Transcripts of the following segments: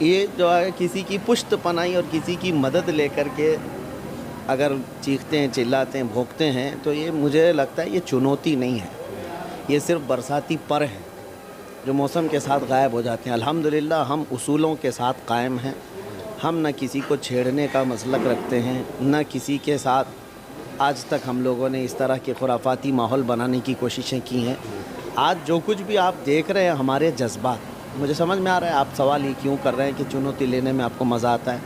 یہ جو ہے کسی کی پشت پناہی اور کسی کی مدد لے کر کے اگر چیختے ہیں چلاتے ہیں بھونکتے ہیں تو یہ مجھے لگتا ہے یہ چنوتی نہیں ہے، یہ صرف برساتی پر ہے جو موسم کے ساتھ غائب ہو جاتے ہیں۔ الحمدللہ ہم اصولوں کے ساتھ قائم ہیں، ہم نہ کسی کو چھیڑنے کا مسلک رکھتے ہیں، نہ کسی کے ساتھ آج تک ہم لوگوں نے اس طرح کے خرافاتی ماحول بنانے کی کوششیں کی ہیں۔ آج جو کچھ بھی آپ دیکھ رہے ہیں ہمارے جذبات، مجھے سمجھ میں آ رہا ہے آپ سوال ہی کیوں کر رہے ہیں کہ چنوتی لینے میں آپ کو مزہ آتا ہے،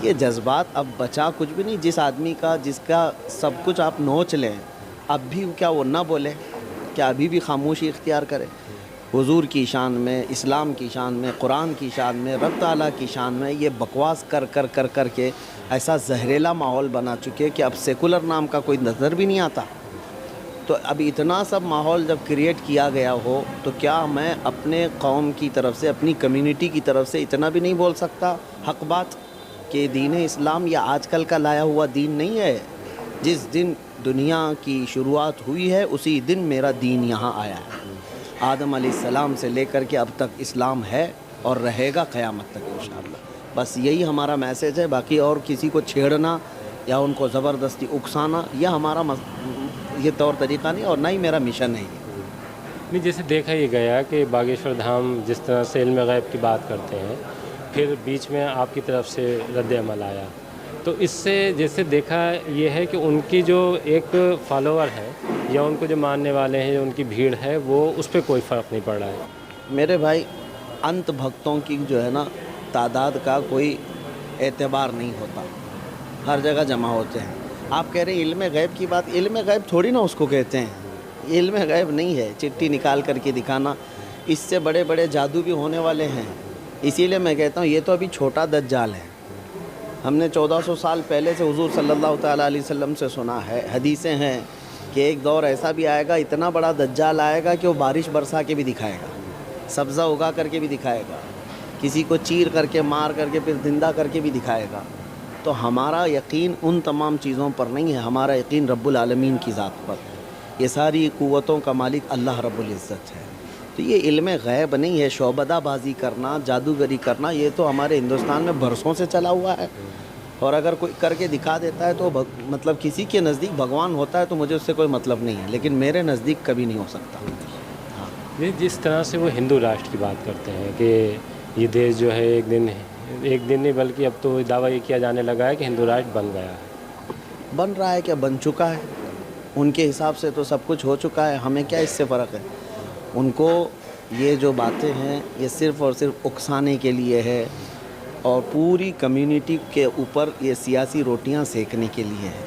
یہ جذبات اب بچا کچھ بھی نہیں۔ جس آدمی کا جس کا سب کچھ آپ نوچ لیں اب بھی کیا وہ نہ بولے، کیا ابھی بھی خاموشی اختیار کرے؟ حضور کی شان میں، اسلام کی شان میں، قرآن کی شان میں، رب تعالیٰ کی شان میں یہ بکواس کر کے ایسا زہریلا ماحول بنا چکے کہ اب سیکولر نام کا کوئی نظر بھی نہیں آتا۔ تو اب اتنا سب ماحول جب کریٹ کیا گیا ہو تو کیا میں اپنے قوم کی طرف سے، اپنی کمیونٹی کی طرف سے اتنا بھی نہیں بول سکتا حق بات کہ دین اسلام یہ آج کل کا لایا ہوا دین نہیں ہے؟ جس دن دنیا کی شروعات ہوئی ہے اسی دن میرا دین یہاں آیا ہے۔ آدم علیہ السلام سے لے کر کے اب تک اسلام ہے اور رہے گا قیامت تک انشاءاللہ۔ بس یہی ہمارا میسیج ہے، باقی اور کسی کو چھیڑنا یا ان کو زبردستی اکسانا یہ ہمارا یہ طور طریقہ نہیں اور نہ ہی میرا مشن ہے۔ نہیں، جیسے دیکھا یہ گیا کہ باگیشور دھام جس طرح سے علم غیب کی بات کرتے ہیں، پھر بیچ میں آپ کی طرف سے رد عمل آیا، تو اس سے جیسے دیکھا یہ ہے کہ ان کی جو ایک فالوور ہے یا ان کو جو ماننے والے ہیں، جو ان کی بھیڑ ہے، وہ اس پہ کوئی فرق نہیں پڑ رہا ہے۔ میرے بھائی انت بھکتوں کی جو ہے نا تعداد کا کوئی اعتبار نہیں ہوتا، ہر جگہ جمع ہوتے ہیں۔ آپ کہہ رہے ہیں علم غیب کی بات، علم غیب تھوڑی نا اس کو کہتے ہیں، یہ علم غیب نہیں ہے چٹھی نکال کر کے دکھانا، اس سے بڑے بڑے جادو بھی ہونے والے ہیں۔ اسی لیے میں کہتا ہوں یہ تو ابھی چھوٹا دجال ہے۔ ہم نے 1400 سال پہلے سے حضور صلی اللہ تعالیٰ علیہ وسلم سے سنا ہے، حدیثیں ہیں کہ ایک دور ایسا بھی آئے گا، اتنا بڑا دجال آئے گا کہ وہ بارش برسا کے بھی دکھائے گا، سبزہ اگا کر کے بھی دکھائے گا، کسی کو چیر کر کے مار کر کے پھر زندہ کر کے بھی دکھائے گا۔ تو ہمارا یقین ان تمام چیزوں پر نہیں ہے، ہمارا یقین رب العالمین کی ذات پر۔ یہ ساری قوتوں کا مالک اللہ رب العزت ہے۔ تو یہ علم غیب نہیں ہے، شعبدہ بازی کرنا، جادوگری کرنا، یہ تو ہمارے ہندوستان میں برسوں سے چلا ہوا ہے، اور اگر کوئی کر کے دکھا دیتا ہے تو مطلب کسی کے نزدیک بھگوان ہوتا ہے تو مجھے اس سے کوئی مطلب نہیں ہے، لیکن میرے نزدیک کبھی نہیں ہو سکتا۔ یہ جس طرح سے وہ ہندو راشٹر کی بات کرتے ہیں کہ یہ دیش جو ہے ایک دن نہیں بلکہ اب تو دعویٰ یہ کیا جانے لگا ہے کہ ہندو راشٹر بن گیا ہے۔ بن رہا ہے کیا؟ بن چکا ہے، ان کے حساب سے تو سب کچھ ہو چکا ہے، ہمیں کیا اس سے فرق ہے؟ ان کو یہ جو باتیں ہیں یہ صرف اور صرف اکسانے کے لیے ہے، اور پوری کمیونٹی کے اوپر یہ سیاسی روٹیاں سینکنے کے لیے ہے۔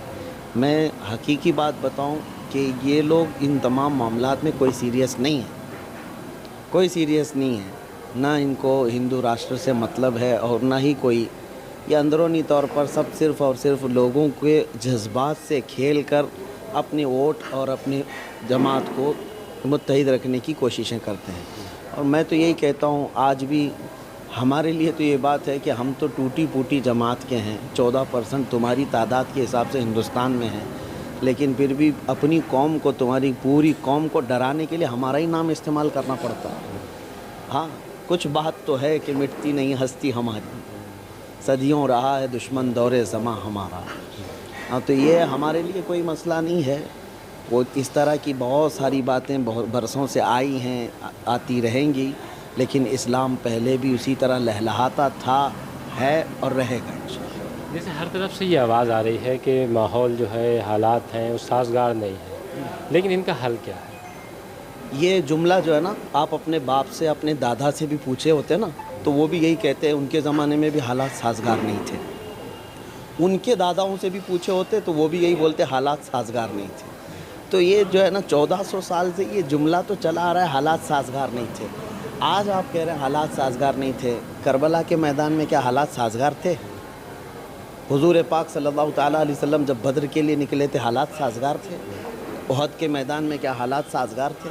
میں حقیقی بات بتاؤں کہ یہ لوگ ان تمام معاملات میں کوئی سیریس نہیں ہے، کوئی سیریس نہیں ہے، نہ ان کو ہندو راشٹر سے مطلب ہے اور نہ ہی کوئی، یہ اندرونی طور پر سب صرف اور صرف لوگوں کے جذبات سے کھیل کر اپنی ووٹ اور اپنی جماعت کو متحد رکھنے کی کوششیں کرتے ہیں۔ اور میں تو یہی کہتا ہوں آج بھی ہمارے لیے تو یہ بات ہے کہ ہم تو ٹوٹی پوٹی جماعت کے ہیں، 14% تمہاری تعداد کے حساب سے ہندوستان میں ہیں، لیکن پھر بھی اپنی قوم کو، تمہاری پوری قوم کو ڈرانے کے لیے ہمارا ہی نام استعمال کرنا پڑتا ہے۔ ہاں کچھ بات تو ہے کہ مٹتی نہیں ہستی ہماری، صدیوں رہا ہے دشمن دور زماں ہمارا۔ ہاں تو یہ ہمارے لیے کوئی مسئلہ نہیں ہے، وہ اس طرح کی بہت ساری باتیں بہت برسوں سے آئی ہیں، آتی رہیں گی، لیکن اسلام پہلے بھی اسی طرح لہلہاتا تھا، ہے اور رہے گا انشاءاللہ۔ جیسے ہر طرف سے یہ آواز آ رہی ہے کہ ماحول جو ہے، حالات ہیں، وہ سازگار نہیں ہے، لیکن ان کا حل کیا ہے؟ یہ جملہ جو ہے نا، آپ اپنے باپ سے، اپنے دادا سے بھی پوچھے ہوتے نا تو وہ بھی یہی کہتے ہیں، ان کے زمانے میں بھی حالات سازگار نہیں تھے۔ ان کے داداؤں سے بھی پوچھے ہوتے تو وہ بھی یہی بولتے حالات سازگار نہیں تھے۔ تو یہ جو ہے نا 1400 سال سے یہ جملہ تو چلا آ رہا ہے، حالات سازگار نہیں تھے۔ آج آپ کہہ رہے ہیں حالات سازگار نہیں تھے، کربلا کے میدان میں کیا حالات سازگار تھے؟ حضور پاک صلی اللہ تعالیٰ علیہ وسلم جب بدر کے لیے نکلے تھے حالات سازگار تھے؟ احد کے میدان میں کیا حالات سازگار تھے؟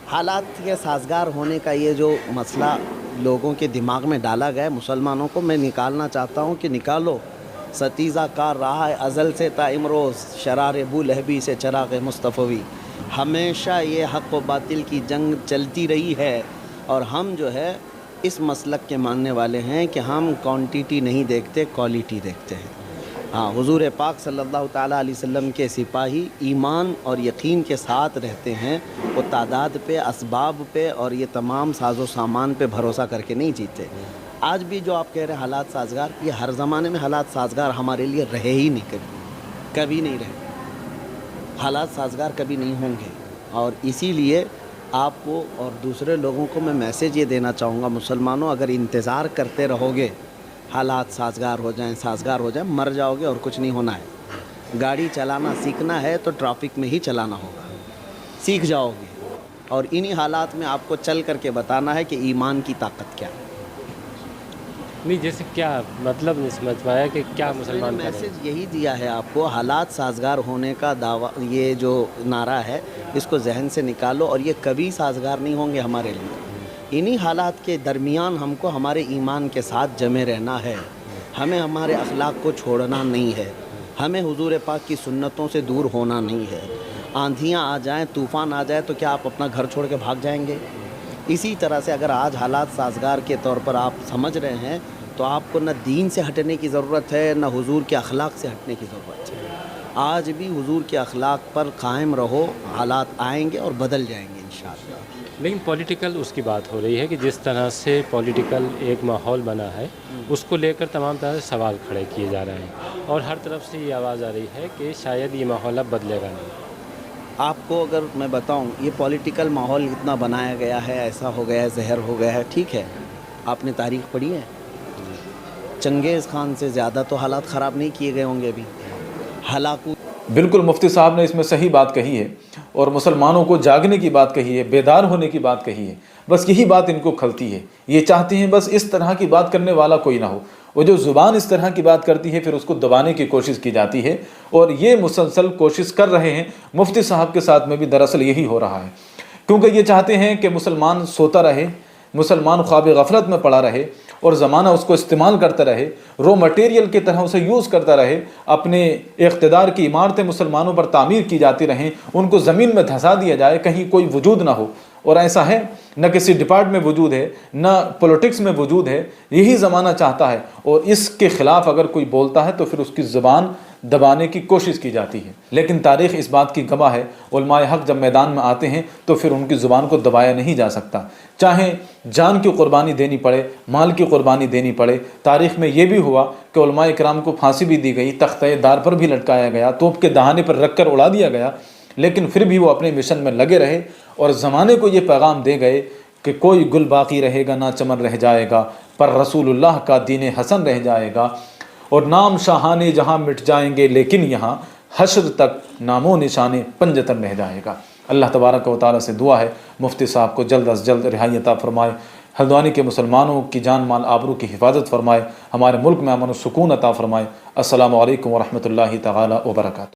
حالات کے سازگار ہونے کا یہ جو مسئلہ لوگوں کے دماغ میں ڈالا گیا ہے، مسلمانوں کو میں نکالنا چاہتا ہوں کہ نکالو۔ ستیزہ کار رہا ہے ازل سے تا امروز، شرار ابو لہبی سے چراغ مصطفی۔ ہمیشہ یہ حق و باطل کی جنگ چلتی رہی ہے، اور ہم جو ہے اس مسلک کے ماننے والے ہیں کہ ہم کوانٹیٹی نہیں دیکھتے، کوالٹی دیکھتے ہیں۔ ہاں، حضور پاک صلی اللہ تعالیٰ علیہ وسلم کے سپاہی ایمان اور یقین کے ساتھ رہتے ہیں، وہ تعداد پہ، اسباب پہ اور یہ تمام ساز و سامان پہ بھروسہ کر کے نہیں جیتے۔ آج بھی جو آپ کہہ رہے ہیں حالات سازگار، یہ ہر زمانے میں حالات سازگار ہمارے لیے رہے ہی نہیں، کبھی نہیں رہے، حالات سازگار کبھی نہیں ہوں گے۔ اور اسی لیے آپ کو اور دوسرے لوگوں کو میں میسیج یہ دینا چاہوں گا، مسلمانوں اگر انتظار کرتے رہو گے حالات سازگار ہو جائیں، مر جاؤ گے اور کچھ نہیں ہونا ہے۔ گاڑی چلانا سیکھنا ہے تو ٹریفک میں ہی چلانا ہوگا، سیکھ جاؤ گے، اور انہی حالات میں آپ کو چل کر کے بتانا ہے کہ ایمان کی طاقت کیا ہے۔ نہیں، جیسے کیا مطلب نہیں سمجھ پایا کہ کیا مسلمان میں نے کریں؟ میسیج یہی دیا ہے آپ کو، حالات سازگار ہونے کا دعویٰ، یہ جو نعرہ ہے اس کو ذہن سے نکالو، اور یہ کبھی سازگار نہیں ہوں گے ہمارے لیے۔ انہی حالات کے درمیان ہم کو ہمارے ایمان کے ساتھ جمے رہنا ہے، ہمیں ہمارے اخلاق کو چھوڑنا نہیں ہے، ہمیں حضور پاک کی سنتوں سے دور ہونا نہیں ہے۔ آندھیاں آ جائیں، طوفان آ جائے تو کیا آپ اپنا گھر چھوڑ کے بھاگ جائیں گے؟ اسی طرح سے اگر آج حالات سازگار کے طور پر آپ سمجھ رہے ہیں تو آپ کو نہ دین سے ہٹنے کی ضرورت ہے، نہ حضور کے اخلاق سے ہٹنے کی ضرورت ہے۔ آج بھی حضور کے اخلاق پر قائم رہو، حالات آئیں گے اور بدل جائیں گے انشاءاللہ۔ لیکن پولیٹیکل اس کی بات ہو رہی ہے کہ جس طرح سے پولیٹیکل ایک ماحول بنا ہے، اس کو لے کر تمام طرح سے سوال کھڑے کیے جا رہے ہیں، اور ہر طرف سے یہ آواز آ رہی ہے کہ شاید یہ ماحول اب بدلے گا نہیں۔ آپ کو اگر میں بتاؤں، یہ پولیٹیکل ماحول اتنا بنایا گیا ہے، ایسا ہو گیا ہے، زہر ہو گیا ہے، ٹھیک ہے، آپ نے تاریخ پڑھی ہے؟ چنگیز خان سے زیادہ تو حالات خراب نہیں کیے گئے ہوں گے ابھی، ہلاکو۔ بالکل مفتی صاحب نے اس میں صحیح بات کہی ہے، اور مسلمانوں کو جاگنے کی بات کہی ہے، بیدار ہونے کی بات کہی ہے۔ بس یہی بات ان کو کھلتی ہے، یہ چاہتے ہیں بس اس طرح کی بات کرنے والا کوئی نہ ہو، وہ جو زبان اس طرح کی بات کرتی ہے پھر اس کو دبانے کی کوشش کی جاتی ہے، اور یہ مسلسل کوشش کر رہے ہیں۔ مفتی صاحب کے ساتھ میں بھی دراصل یہی ہو رہا ہے، کیونکہ یہ چاہتے ہیں کہ مسلمان سوتا رہے، مسلمان خواب غفلت میں پڑا رہے، اور زمانہ اس کو استعمال کرتا رہے، رو مٹیریل کی طرح اسے یوز کرتا رہے، اپنے اقتدار کی عمارتیں مسلمانوں پر تعمیر کی جاتی رہیں، ان کو زمین میں دھسا دیا جائے، کہیں کوئی وجود نہ ہو۔ اور ایسا ہے، نہ کسی ڈپارٹ میں وجود ہے، نہ پولیٹکس میں وجود ہے، یہی زمانہ چاہتا ہے، اور اس کے خلاف اگر کوئی بولتا ہے تو پھر اس کی زبان دبانے کی کوشش کی جاتی ہے۔ لیکن تاریخ اس بات کی گواہ ہے، علماء حق جب میدان میں آتے ہیں تو پھر ان کی زبان کو دبایا نہیں جا سکتا، چاہے جان کی قربانی دینی پڑے، مال کی قربانی دینی پڑے۔ تاریخ میں یہ بھی ہوا کہ علماء کرام کو پھانسی بھی دی گئی، تختہ دار پر بھی لٹکایا گیا، توپ کے دہانے پر رکھ کر اڑا دیا گیا، لیکن پھر بھی وہ اپنے مشن میں لگے رہے، اور زمانے کو یہ پیغام دے گئے کہ کوئی گل باقی رہے گا نہ چمن رہ جائے گا، پر رسول اللہ کا دین حسن رہ جائے گا، اور نام شاہانے جہاں مٹ جائیں گے لیکن یہاں حشر تک نام و نشان پنجتن رہ جائے گا۔ اللہ تبارک و تعالیٰ سے دعا ہے مفتی صاحب کو جلد از جلد رہائی عطا فرمائے، ہلدوانی کے مسلمانوں کی جان مال آبرو کی حفاظت فرمائے، ہمارے ملک میں امن و سکون عطا فرمائے۔ السلام علیکم ورحمۃ اللہ تعالیٰ وبرکاتہ۔